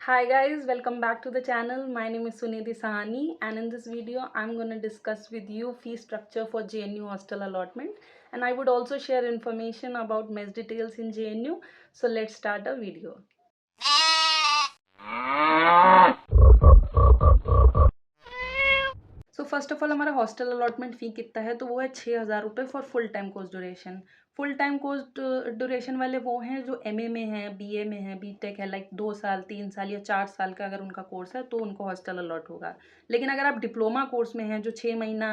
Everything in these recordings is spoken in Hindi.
Hi guys, welcome back to the channel. My name is Sunidhi Sahani and in this video I'm going to discuss with you fee structure for JNU hostel allotment, and I would also share information about mess details in JNU. So let's start the video. So first of all हमारा हॉस्टल अलॉटमेंट फ़ी कितना है, तो वो है 6,000 रुपये for full time course duration. Full time course duration वाले वो हैं जो एमए में हैं, बीए में हैं, बीटेक है, लाइक 2 साल 3 साल या 4 साल का अगर उनका कोर्स है तो उनको हॉस्टल अलॉट होगा। लेकिन अगर आप डिप्लोमा कोर्स में हैं जो 6 महीना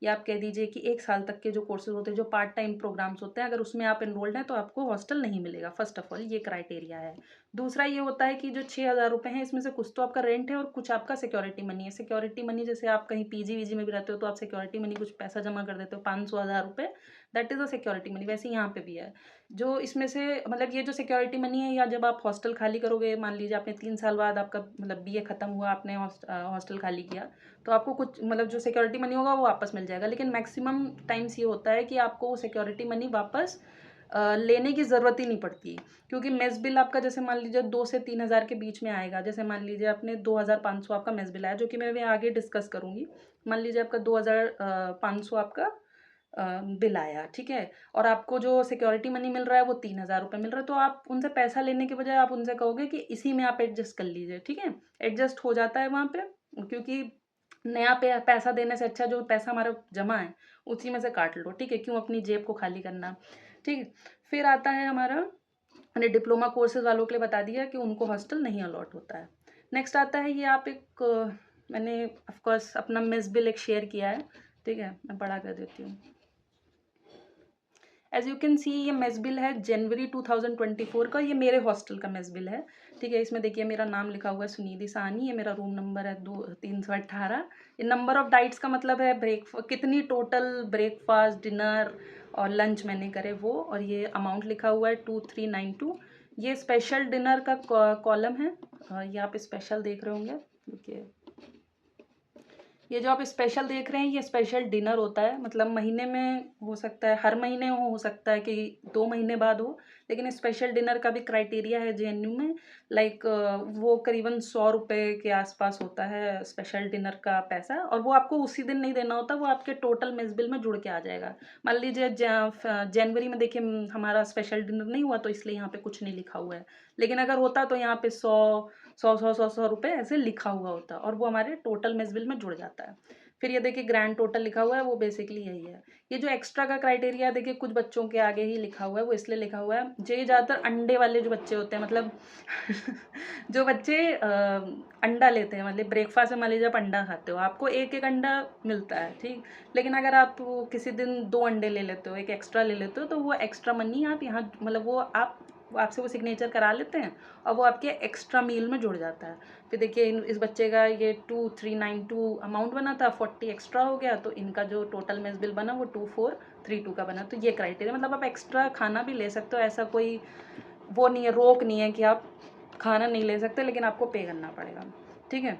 या आप कह दीजिए कि 1 साल तक के जो कोर्सेज होते हैं, जो पार्ट टाइम प्रोग्राम्स होते हैं, अगर उसमें आप एनरोल्ड हैं तो आपको हॉस्टल नहीं मिलेगा। फर्स्ट ऑफ ऑल ये क्राइटेरिया है। दूसरा ये होता है कि जो 6,000 रुपये हैं इसमें से कुछ तो आपका रेंट है और कुछ आपका सिक्योरिटी मनी है। सिक्योरिटी मनी जैसे आप कहीं पीजी वीजी में भी रहते हो तो आप सिक्योरिटी मनी कुछ पैसा जमा कर देते हो, 500,000 रुपये, that is a security money. वैसे यहाँ पे भी है जो इसमें से मतलब ये जो सिक्योरिटी मनी है, या जब आप हॉस्टल खाली करोगे, मान लीजिए आपने 3 साल बाद आपका मतलब बीए ख़त्म हुआ, आपने हॉस्टल खाली किया, तो आपको कुछ मतलब जो सिक्योरिटी मनी होगा वो वापस मिल जाएगा। लेकिन मैक्सिमम टाइम्स ये होता है कि आपको वो सिक्योरिटी मनी वापस लेने की ज़रूरत ही नहीं पड़ती, क्योंकि मेस बिल आपका जैसे मान लीजिए 2 से 3 हज़ार के बीच में आएगा। जैसे मान लीजिए आपने 2,500 आपका मेस बिल आया, जो कि मैं भी आगे डिस्कस करूँगी। मान लीजिए आपका 2,500 आपका बिल आया, ठीक है, और आपको जो सिक्योरिटी मनी मिल रहा है वो 3,000 रुपये मिल रहा है, तो आप उनसे पैसा लेने के बजाय आप उनसे कहोगे कि इसी में आप एडजस्ट कर लीजिए, ठीक है। एडजस्ट हो जाता है वहाँ पे, क्योंकि नया पैसा देने से अच्छा जो पैसा हमारा जमा है उसी में से काट लो, ठीक है, क्यों अपनी जेब को खाली करना, ठीक है। फिर आता है हमारा, मैंने डिप्लोमा कोर्सेज वालों के लिए बता दिया कि उनको हॉस्टल नहीं अलॉट होता है। नेक्स्ट आता है ये आप एक मैंने ऑफकोर्स अपना मेस बिल एक शेयर किया है, ठीक है, मैं पढ़ा कर देती हूँ। एज यू कैन सी ये मेस बिल है जनवरी 2024 का, ये मेरे हॉस्टल का मेस बिल है, ठीक है। इसमें देखिए मेरा नाम लिखा हुआ है सुनिधि साहनी, ये मेरा रूम नंबर है 318। ये नंबर ऑफ डाइट्स का मतलब है कितनी टोटल ब्रेकफास्ट डिनर और लंच मैंने करे वो, और ये अमाउंट लिखा हुआ है 2392। ये स्पेशल डिनर का कॉलम है, ये आप स्पेशल देख रहे होंगे, देखिए ये जो आप स्पेशल देख रहे हैं ये स्पेशल डिनर होता है। मतलब महीने में हो सकता है, हर महीने हो सकता है कि 2 महीने बाद हो, लेकिन स्पेशल डिनर का भी क्राइटेरिया है जेएनयू में। लाइक वो करीबन 100 रुपये के आसपास होता है स्पेशल डिनर का पैसा, और वो आपको उसी दिन नहीं देना होता, वो आपके टोटल मेस बिल में जुड़ के आ जाएगा। मान लीजिए जनवरी में देखिए हमारा स्पेशल डिनर नहीं हुआ तो इसलिए यहाँ पे कुछ नहीं लिखा हुआ है, लेकिन अगर होता तो यहाँ पे 100 रुपये ऐसे लिखा हुआ होता और वो हमारे टोटल मेस बिल में जुड़ जाता है। फिर ये देखिए ग्रैंड टोटल लिखा हुआ है, वो बेसिकली यही है। ये जो एक्स्ट्रा का क्राइटेरिया देखिए कुछ बच्चों के आगे ही लिखा हुआ है, वो इसलिए लिखा हुआ है जो ये ज़्यादातर अंडे वाले जो बच्चे होते हैं, मतलब जो बच्चे अंडा लेते हैं, मतलब ब्रेकफास्ट में मान लीजिए आप अंडा खाते हो, आपको एक एक अंडा मिलता है, ठीक। लेकिन अगर आप किसी दिन 2 अंडे ले लेते हो, एक एक्स्ट्रा ले लेते हो, तो वो एक्स्ट्रा मनी आप यहाँ मतलब वो आपसे वो सिग्नेचर करा लेते हैं और वो आपके एक्स्ट्रा मील में जुड़ जाता है। फिर देखिए इस बच्चे का ये 2392 अमाउंट बना था, 40 एक्स्ट्रा हो गया, तो इनका जो टोटल मेस बिल बना वो 2432 का बना। तो ये क्राइटेरिया, मतलब आप एक्स्ट्रा खाना भी ले सकते हो, ऐसा कोई वो नहीं है, रोक नहीं है कि आप खाना नहीं ले सकते, लेकिन आपको पे करना पड़ेगा, ठीक है।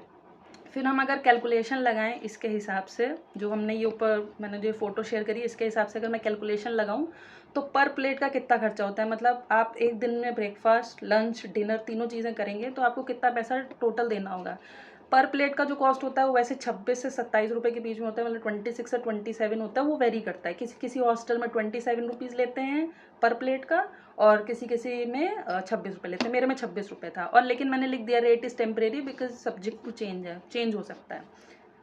फिर हम अगर कैलकुलेशन लगाएं इसके हिसाब से, जो हमने ये ऊपर मैंने जो फ़ोटो शेयर करी इसके हिसाब से अगर मैं कैलकुलेशन लगाऊं, तो पर प्लेट का कितना खर्चा होता है, मतलब आप एक दिन में ब्रेकफास्ट लंच डिनर तीनों चीज़ें करेंगे तो आपको कितना पैसा टोटल देना होगा। पर प्लेट का जो कॉस्ट होता है वो वैसे 26 से 27 रुपये के बीच में होता है, मतलब 26 से 27 होता है, वो वेरी करता है। किसी किसी हॉस्टल में 27 रुपीज़ लेते हैं पर प्लेट का, और किसी किसी में 26 रुपये लेते हैं। मेरे में 26 रुपये था, और लेकिन मैंने लिख दिया rate is temporary because subject to change है, चेंज हो सकता है।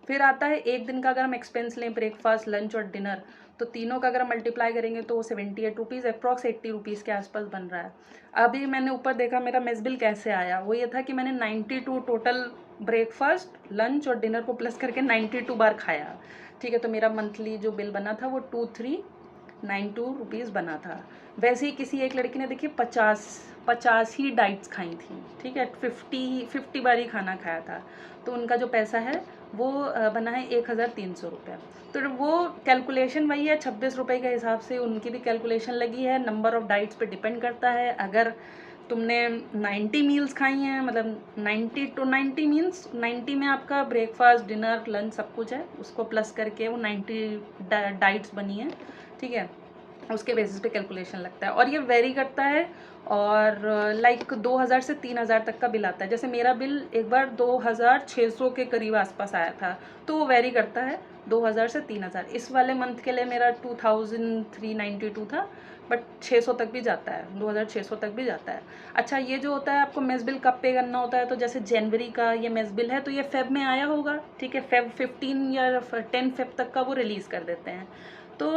फिर आता है एक दिन का अगर हम एक्सपेंस लें ब्रेकफास्ट लंच और डिनर, तो तीनों का अगर हम मल्टीप्लाई करेंगे तो 78 रुपीज़, अप्रॉक्स 80 रुपीज़ के आसपास बन रहा है। अभी मैंने ऊपर देखा मेरा मेस बिल कैसे आया, वो ये था कि मैंने 92 टोटल ब्रेकफास्ट लंच और डिनर को प्लस करके 92 बार खाया, ठीक है। तो मेरा मंथली जो बिल बना था वो 2392 रुपीज़ बना था। वैसे ही किसी एक लड़की ने देखिए 50 ही डाइट्स खाई थी, ठीक है, 50 बार ही खाना खाया था, तो उनका जो पैसा है वो बना है 1,300 रुपये। तो वो कैलकुलेशन वही है 26 रुपये के हिसाब से उनकी भी कैलकुलेशन लगी है, नंबर ऑफ़ डाइट्स पे डिपेंड करता है। अगर तुमने 90 मील्स खाई हैं, मतलब 90 टू 90 मील्स, 90 में आपका ब्रेकफास्ट डिनर लंच सब कुछ है, उसको प्लस करके वो 90 डाइट्स बनी है, ठीक है। उसके बेसिस पे कैलकुलेशन लगता है और ये वेरी करता है। और लाइक 2000 से 3000 तक का बिल आता है। जैसे मेरा बिल एक बार 2600 के करीब आसपास आया था, तो वो वेरी करता है 2000 से 3000। इस वाले मंथ के लिए मेरा 2392 था, बट 600 तक भी जाता है, 2600 तक भी जाता है। अच्छा, ये जो होता है आपको मेस बिल कब पे करना होता है, तो जैसे जनवरी का ये मेस बिल है तो ये फेब में आया होगा, ठीक है, फेब 15 या 10 फेब तक का वो रिलीज़ कर देते हैं। तो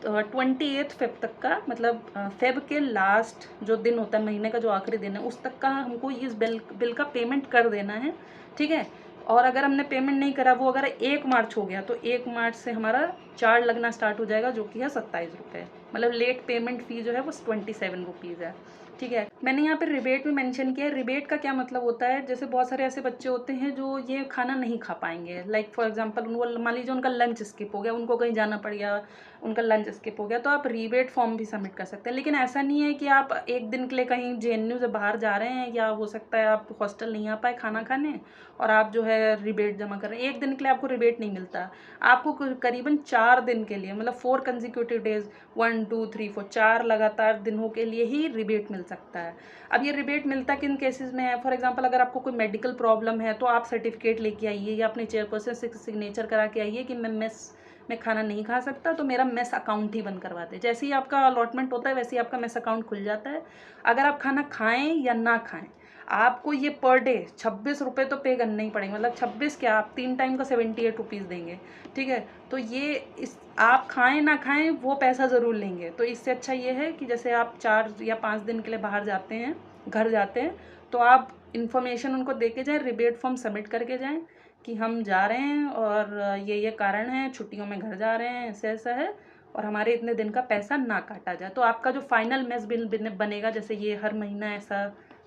28 फेब तक का, मतलब फेब के लास्ट जो दिन होता है, महीने का जो आखिरी दिन है, उस तक का हमको इस बिल का पेमेंट कर देना है, ठीक है। और अगर हमने पेमेंट नहीं करा, वो अगर 1 मार्च हो गया, तो 1 मार्च से हमारा चार्ज लगना स्टार्ट हो जाएगा, जो कि है 27 रुपये। मतलब लेट पेमेंट फ़ी जो है वो 27 रुपीज़ है, ठीक है। मैंने यहाँ पे रिबेट भी मेंशन किया है। रिबेट का क्या मतलब होता है, जैसे बहुत सारे ऐसे बच्चे होते हैं जो ये खाना नहीं खा पाएंगे, लाइक फॉर एग्जांपल उनको मान लीजिए उनका लंच स्किप हो गया, उनको कहीं जाना पड़ गया, उनका लंच स्किप हो गया, तो आप रिबेट फॉर्म भी सबमिट कर सकते हैं। लेकिन ऐसा नहीं है कि आप एक दिन के लिए कहीं JNU से बाहर जा रहे हैं, या हो सकता है आप हॉस्टल नहीं आ पाए खाना खाने और आप जो है रिबेट जमा कर रहे हैं। एक दिन के लिए आपको रिबेट नहीं मिलता, आपको करीबन 4 दिन के लिए, मतलब 4 कंजिक्यूटिव डेज, 1 2 3 4, 4 लगातार दिनों के लिए ही रिबेट मिल सकता है। अब ये रिबेट मिलता किन केसेस में है, फॉर एग्जांपल अगर आपको कोई मेडिकल प्रॉब्लम है, तो आप सर्टिफिकेट लेके आइए या अपने चेयरपर्सन से सिग्नेचर करा के आइए कि मैं मेस में खाना नहीं खा सकता, तो मेरा मेस अकाउंट ही बंद करवा दे। जैसे ही आपका अलॉटमेंट होता है, वैसे ही आपका मेस अकाउंट खुल जाता है। अगर आप खाना खाएं या ना खाएं, आपको ये पर डे 26 रुपये तो पे करने ही पड़ेंगे। मतलब 26 क्या, आप 3 टाइम का 78 रुपीज़ देंगे, ठीक है। तो ये इस आप खाएं ना खाएं वो पैसा ज़रूर लेंगे। तो इससे अच्छा ये है कि जैसे आप 4 या 5 दिन के लिए बाहर जाते हैं, घर जाते हैं, तो आप इन्फॉर्मेशन उनको दे के जाएँ, रिबेट फॉर्म सबमिट करके जाएँ कि हम जा रहे हैं और ये कारण है, छुट्टियों में घर जा रहे हैं, ऐसा ऐसा है, और हमारे इतने दिन का पैसा ना काटा जाए। तो आपका जो फाइनल मेस बिल बनेगा, जैसे ये हर महीना ऐसा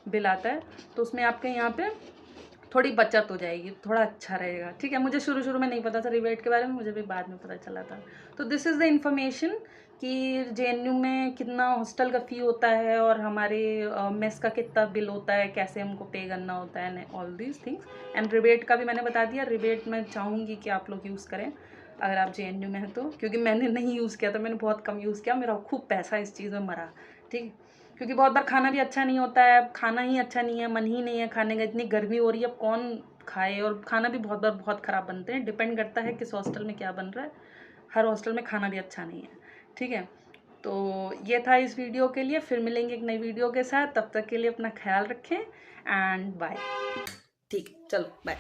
बिल आता है, तो उसमें आपके यहाँ पे थोड़ी बचत हो जाएगी, थोड़ा अच्छा रहेगा, ठीक है। मुझे शुरू शुरू में नहीं पता था रिबेट के बारे में, मुझे भी बाद में पता चला था। तो दिस इज़ द इन्फॉर्मेशन कि JNU में कितना हॉस्टल का फ़ी होता है और हमारे मेस का कितना बिल होता है, कैसे हमको पे करना होता है, all these things. And rebate का भी मैंने बता दिया। रिबेट मैं चाहूँगी कि आप लोग यूज़ करें अगर आप JNU में हैं तो, क्योंकि मैंने नहीं यूज़ किया था, मैंने बहुत कम यूज़ किया, मेरा खूब पैसा इस चीज़ में मरा, ठीक है। क्योंकि बहुत बार खाना भी अच्छा नहीं होता है, खाना ही अच्छा नहीं है, मन ही नहीं है खाने का, इतनी गर्मी हो रही है, अब कौन खाए, और खाना भी बहुत बार बहुत ख़राब बनते हैं। डिपेंड करता है किस हॉस्टल में क्या बन रहा है, हर हॉस्टल में खाना भी अच्छा नहीं है, ठीक है। तो ये था इस वीडियो के लिए, फिर मिलेंगे एक नई वीडियो के साथ, तब तक के लिए अपना ख्याल रखें एंड बाय। ठीक है, चलो बाय।